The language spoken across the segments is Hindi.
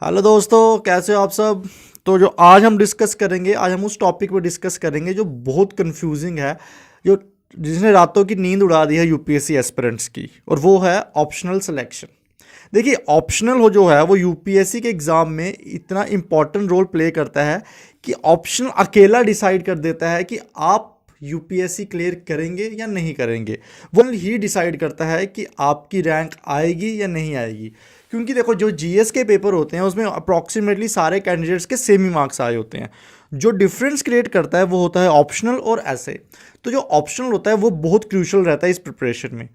हेलो दोस्तों, कैसे हो आप सब। तो जो आज हम डिस्कस करेंगे, आज हम उस टॉपिक पे डिस्कस करेंगे जो बहुत कंफ्यूजिंग है, जो जिसने रातों की नींद उड़ा दी है यूपीएससी एस्पिरेंट्स की, और वो है ऑप्शनल सिलेक्शन। देखिए, ऑप्शनल हो जो है वो यूपीएससी के एग्ज़ाम में इतना इंपॉर्टेंट रोल प्ले करता है कि ऑप्शनल अकेला डिसाइड कर देता है कि आप यूपीएससी क्लियर करेंगे या नहीं करेंगे। वो ही डिसाइड करता है कि आपकी रैंक आएगी या नहीं आएगी। क्योंकि देखो, जो जीएस के पेपर होते हैं उसमें अप्रॉक्सीमेटली सारे कैंडिडेट्स के सेम ही मार्क्स आए होते हैं। जो डिफरेंस क्रिएट करता है वो होता है ऑप्शनल और ऐसे। तो जो ऑप्शनल होता है वो बहुत क्रूशल रहता है इस प्रिपरेशन में।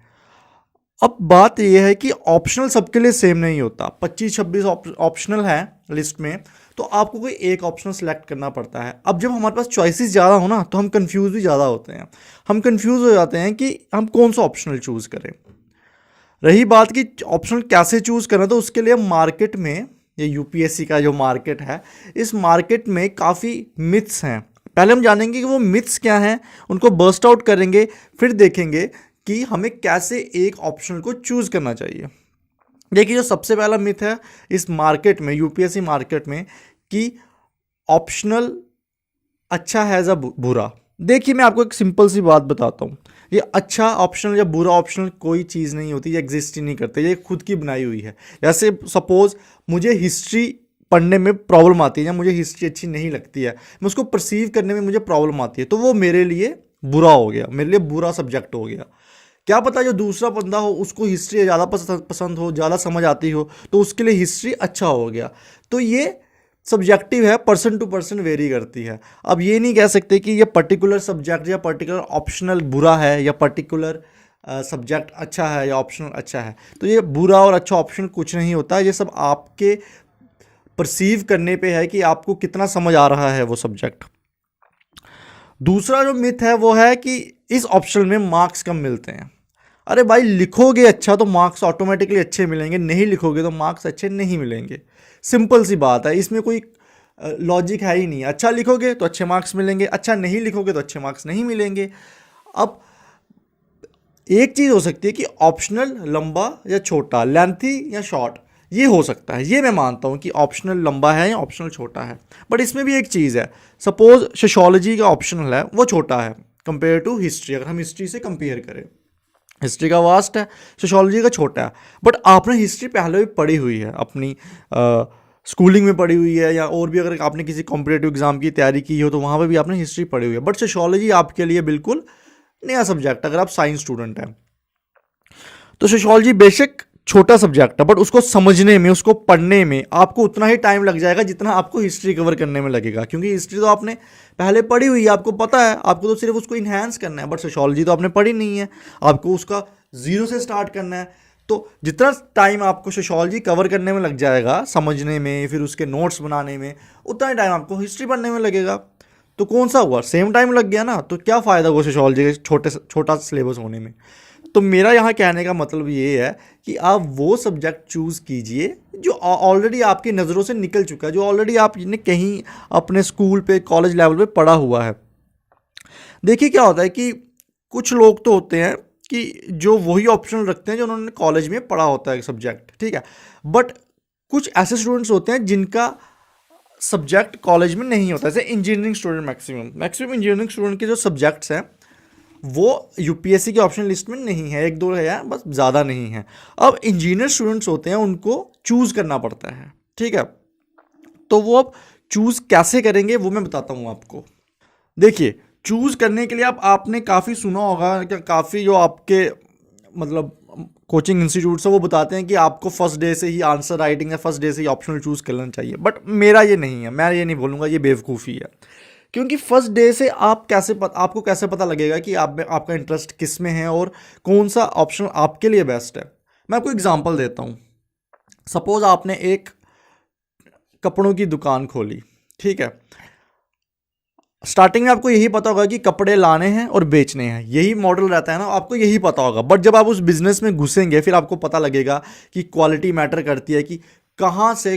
अब बात यह है कि ऑप्शनल सबके लिए सेम नहीं होता। 25-26 ऑप्शनल है लिस्ट में, तो आपको कोई एक ऑप्शनल सेलेक्ट करना पड़ता है। अब जब हमारे पास चॉइसेस ज़्यादा हो ना, तो हम कंफ्यूज भी ज़्यादा होते हैं। हम कंफ्यूज हो जाते हैं कि हम कौन सा ऑप्शनल चूज़ करें। रही बात कि ऑप्शनल कैसे चूज़ करना, तो उसके लिए मार्केट में, ये यूपीएससी का जो मार्केट है, इस मार्केट में काफ़ी मिथ्स हैं। पहले हम जानेंगे कि वो मिथ्स क्या हैं, उनको बर्स्ट आउट करेंगे, फिर देखेंगे कि हमें कैसे एक ऑप्शन को चूज़ करना चाहिए। देखिए, जो सबसे पहला मिथ है इस मार्केट में, यूपीएससी मार्केट में, कि ऑप्शनल अच्छा है या बुरा। देखिए, मैं आपको एक सिंपल सी बात बताता हूँ। ये अच्छा ऑप्शनल या बुरा ऑप्शनल कोई चीज़ नहीं होती, ये एग्जिस्ट ही नहीं करते, ये खुद की बनाई हुई है। जैसे सपोज मुझे हिस्ट्री पढ़ने में प्रॉब्लम आती है या मुझे हिस्ट्री अच्छी नहीं लगती है, मैं उसको परसीव करने में मुझे प्रॉब्लम आती है, तो वो मेरे लिए बुरा हो गया, मेरे लिए बुरा सब्जेक्ट हो गया। क्या पता जो दूसरा बंदा हो उसको हिस्ट्री ज़्यादा पसंद हो, ज़्यादा समझ आती हो, तो उसके लिए हिस्ट्री अच्छा हो गया। तो ये सब्जेक्टिव है, पर्सन टू पर्सन वेरी करती है। अब ये नहीं कह सकते कि ये पर्टिकुलर सब्जेक्ट या पर्टिकुलर ऑप्शनल बुरा है या पर्टिकुलर सब्जेक्ट अच्छा है या ऑप्शनल अच्छा है। तो ये बुरा और अच्छा ऑप्शन कुछ नहीं होता, ये सब आपके परसीव करने पे है कि आपको कितना समझ आ रहा है वो सब्जेक्ट। दूसरा जो मिथ है वो है कि इस ऑप्शन में मार्क्स कम मिलते हैं। अरे भाई, लिखोगे अच्छा तो मार्क्स ऑटोमेटिकली अच्छे मिलेंगे, नहीं लिखोगे तो मार्क्स अच्छे नहीं मिलेंगे। सिंपल सी बात है, इसमें कोई लॉजिक है ही नहीं। अच्छा लिखोगे तो अच्छे मार्क्स मिलेंगे, अच्छा नहीं लिखोगे तो अच्छे मार्क्स नहीं मिलेंगे। अब एक चीज़ हो सकती है कि ऑप्शनल लंबा या छोटा, लेंथी या शॉर्ट, ये हो सकता है, ये मैं मानता हूँ कि ऑप्शनल लंबा है या ऑप्शनल छोटा है। बट इसमें भी एक चीज़ है, सपोज सोशियोलॉजी का ऑप्शनल है वो छोटा है कंपेयर टू हिस्ट्री। अगर हम हिस्ट्री से कंपेयर करें, हिस्ट्री का वास्ट है, सोशियोलॉजी का छोटा है। बट आपने हिस्ट्री पहले भी पढ़ी हुई है, अपनी स्कूलिंग में पढ़ी हुई है, या और भी अगर आपने किसी कॉम्पिटेटिव एग्जाम की तैयारी की हो तो वहाँ पे भी आपने हिस्ट्री पढ़ी हुई है। बट सोशियोलॉजी आपके लिए बिल्कुल नया सब्जेक्ट, अगर आप साइंस स्टूडेंट हैं। तो सोशियोलॉजी बेशक छोटा सब्जेक्ट है, बट उसको समझने में, उसको पढ़ने में आपको उतना ही टाइम लग जाएगा जितना आपको हिस्ट्री कवर करने में लगेगा। क्योंकि हिस्ट्री तो आपने पहले पढ़ी हुई है, आपको पता है, आपको तो सिर्फ उसको इन्हांस करना है। बट सोशियोलॉजी तो आपने पढ़ी नहीं है, आपको उसका जीरो से स्टार्ट करना है। तो जितना टाइम आपको सोशियोलॉजी कवर करने में लग जाएगा, समझने में, फिर उसके नोट्स बनाने में, उतना ही टाइम आपको हिस्ट्री पढ़ने में लगेगा। तो कौन सा हुआ, सेम टाइम लग गया ना। तो क्या फ़ायदा हुआ सोशियोलॉजी के छोटा सिलेबस होने में। तो मेरा यहाँ कहने का मतलब ये है कि आप वो सब्जेक्ट चूज़ कीजिए जो ऑलरेडी आपकी नज़रों से निकल चुका है, जो ऑलरेडी आपने कहीं अपने स्कूल पे, कॉलेज लेवल पे पढ़ा हुआ है। देखिए, क्या होता है कि कुछ लोग तो होते हैं कि जो वही ऑप्शनल रखते हैं जो उन्होंने कॉलेज में पढ़ा होता है सब्जेक्ट, ठीक है। बट कुछ ऐसे स्टूडेंट्स होते हैं जिनका सब्जेक्ट कॉलेज में नहीं होता, जैसे engineering student. Maximum engineering student के जो सब्जेक्ट्स हैं वो यूपीएससी के ऑप्शन लिस्ट में नहीं है, एक दो है बस, ज़्यादा नहीं है। अब इंजीनियर स्टूडेंट्स होते हैं, उनको चूज़ करना पड़ता है, ठीक है। तो वो अब चूज़ कैसे करेंगे वो मैं बताता हूँ आपको। देखिए, चूज़ करने के लिए आपने काफ़ी सुना होगा कि काफ़ी जो आपके मतलब कोचिंग इंस्टीट्यूट्स है वो बताते हैं कि आपको फर्स्ट डे से ही आंसर राइटिंग है, फर्स्ट डे से ही ऑप्शनल चूज़ कर लेना चाहिए। बट मेरा ये नहीं है, मैं ये नहीं बोलूँगा ये बेवकूफ़ी है। क्योंकि फर्स्ट डे से आपको कैसे पता लगेगा कि आपका इंटरेस्ट किस में है और कौन सा ऑप्शन आपके लिए बेस्ट है। मैं आपको एग्जांपल देता हूँ। सपोज आपने एक कपड़ों की दुकान खोली, ठीक है। स्टार्टिंग में आपको यही पता होगा कि कपड़े लाने हैं और बेचने हैं, यही मॉडल रहता है ना, आपको यही पता होगा। बट जब आप उस बिजनेस में घुसेंगे फिर आपको पता लगेगा कि क्वालिटी मैटर करती है, कि कहाँ से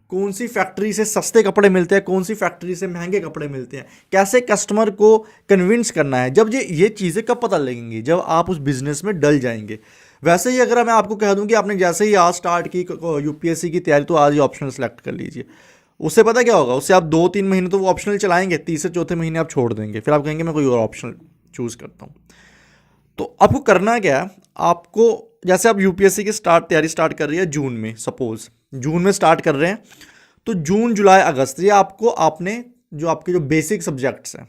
कौन सी फैक्ट्री से सस्ते कपड़े मिलते हैं, कौन सी फैक्ट्री से महंगे कपड़े मिलते हैं, कैसे कस्टमर को कन्विंस करना है। जब ये चीज़ें कब पता लगेंगी, जब आप उस बिज़नेस में डल जाएंगे। वैसे ही अगर मैं आपको कह दूं कि आपने जैसे ही आज स्टार्ट की यूपीएससी की तैयारी तो आज ही ऑप्शनल सेलेक्ट कर लीजिए, उससे पता क्या होगा, उससे आप 2-3 महीने तो वो ऑप्शनल चलाएंगे, तीसरे चौथे महीने आप छोड़ देंगे, फिर आप कहेंगे मैं कोई और ऑप्शनल चूज़ करता हूँ। तो आपको करना क्या है, आपको जैसे आप यूपीएससी की तैयारी स्टार्ट कर रही है जून में, सपोज जून में स्टार्ट कर रहे हैं, तो जून जुलाई अगस्त ये आपको आपने जो आपके जो बेसिक सब्जेक्ट्स हैं,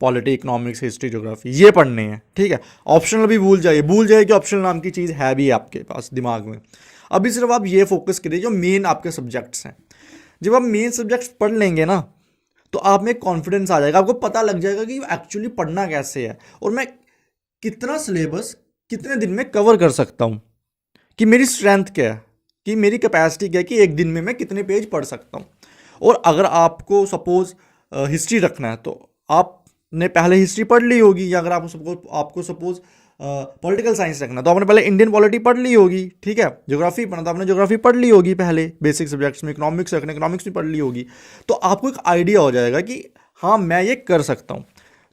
पॉलिटी, इकोनॉमिक्स, हिस्ट्री, ज्योग्राफी, ये पढ़ने हैं, ठीक है। ऑप्शनल भी भूल जाइए कि ऑप्शनल नाम की चीज़ है भी आपके पास दिमाग में। अभी सिर्फ आप ये फोकस करिए जो मेन आपके सब्जेक्ट्स हैं। जब आप मेन सब्जेक्ट्स पढ़ लेंगे ना, तो आप में कॉन्फिडेंस आ जाएगा, आपको पता लग जाएगा कि एक्चुअली पढ़ना कैसे है और मैं कितना सिलेबस कितने दिन में कवर कर सकता हूँ, कि मेरी स्ट्रेंथ क्या है, कि मेरी कैपेसिटी क्या है, कि एक दिन में मैं कितने पेज पढ़ सकता हूँ। और अगर आपको सपोज हिस्ट्री रखना है तो आपने पहले हिस्ट्री पढ़ ली होगी, या अगर आपको सपोज पॉलिटिकल साइंस रखना तो आपने पहले इंडियन पॉलिटी पढ़ ली होगी, ठीक है। ज्योग्राफी पढ़ना तो आपने ज्योग्राफी पढ़ ली होगी पहले बेसिक सब्जेक्ट्स में। इकोनॉमिक्स रखना, इकोनॉमिक्स भी पढ़ ली होगी। तो आपको एक आइडिया हो जाएगा कि हाँ मैं ये कर सकता हूँ।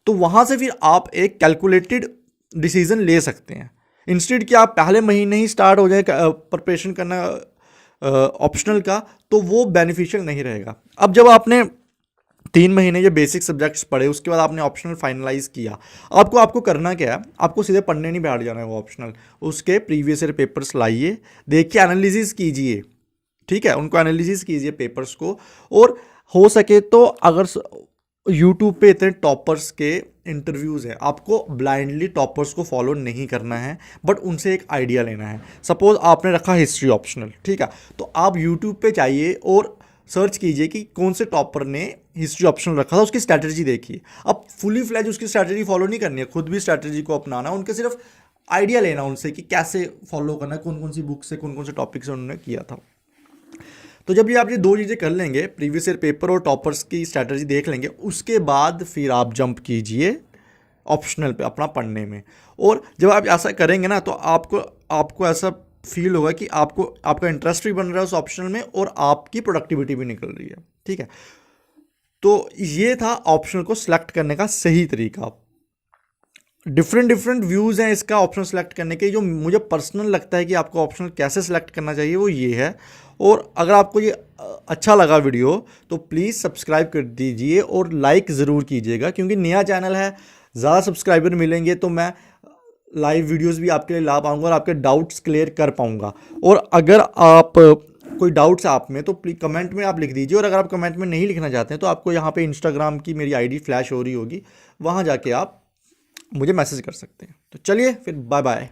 तो वहाँ से फिर आप एक कैलकुलेटेड डिसीजन ले सकते हैं, इंस्टेड कि आप पहले महीने ही स्टार्ट हो जाए प्रिपरेशन करना ऑप्शनल का, तो वो बेनिफिशियल नहीं रहेगा। अब जब आपने 3 महीने ये बेसिक सब्जेक्ट्स पढ़े, उसके बाद आपने ऑप्शनल फाइनलाइज किया, आपको करना क्या है, आपको सीधे पढ़ने नहीं बैठ जाना है वो ऑप्शनल। उसके प्रीवियस ईयर पेपर्स लाइए, देखिए, एनालिसिस कीजिए, ठीक है, उनको एनालिसिस कीजिए पेपर्स को। और हो सके तो अगर यूट्यूब पे इतने टॉपर्स के इंटरव्यूज़ हैं, आपको ब्लाइंडली टॉपर्स को फॉलो नहीं करना है, बट उनसे एक आइडिया लेना है। सपोज आपने रखा हिस्ट्री ऑप्शनल, ठीक है, तो आप यूट्यूब पे जाइए और सर्च कीजिए कि कौन से टॉपर ने हिस्ट्री ऑप्शनल रखा था, उसकी स्ट्रैटेजी देखिए। अब फुली फ्लैज उसकी स्ट्रैटेजी फॉलो नहीं करनी है, खुद भी स्ट्रैटेजी को अपनाना है, उनके सिर्फ आइडिया लेना उनसे कि कैसे फॉलो करना है, कौन कौन सी बुक से, कौन कौन से टॉपिक से उन्होंने किया था। तो जब ये आप ये दो चीज़ें कर लेंगे, प्रीवियस ईयर पेपर और टॉपर्स की स्ट्रैटेजी देख लेंगे, उसके बाद फिर आप जंप कीजिए ऑप्शनल पे अपना पढ़ने में। और जब आप ऐसा करेंगे ना, तो आपको ऐसा फील होगा कि आपका इंटरेस्ट भी बन रहा है उस ऑप्शनल में और आपकी प्रोडक्टिविटी भी निकल रही है, ठीक है। तो ये था ऑप्शनल को सिलेक्ट करने का सही तरीका। डिफरेंट व्यूज़ हैं इसका ऑप्शन सेलेक्ट करने के। जो मुझे पर्सनल लगता है कि आपको ऑप्शनल कैसे सेलेक्ट करना चाहिए वो ये है। और अगर आपको ये अच्छा लगा वीडियो तो प्लीज़ सब्सक्राइब कर दीजिए और लाइक ज़रूर कीजिएगा, क्योंकि नया चैनल है, ज़्यादा सब्सक्राइबर मिलेंगे तो मैं लाइव वीडियोस भी आपके लिए ला पाऊंगा और आपके डाउट्स क्लियर कर पाऊंगा। और अगर आप कोई डाउट्स आप में तो प्लीज कमेंट में आप लिख दीजिए। और अगर आप कमेंट में नहीं लिखना चाहते हैं तो आपको यहाँ पे इंस्टाग्राम की मेरी आईडी फ्लैश हो रही होगी, वहाँ जाके आप मुझे मैसेज कर सकते हैं। तो चलिए फिर, बाय बाय।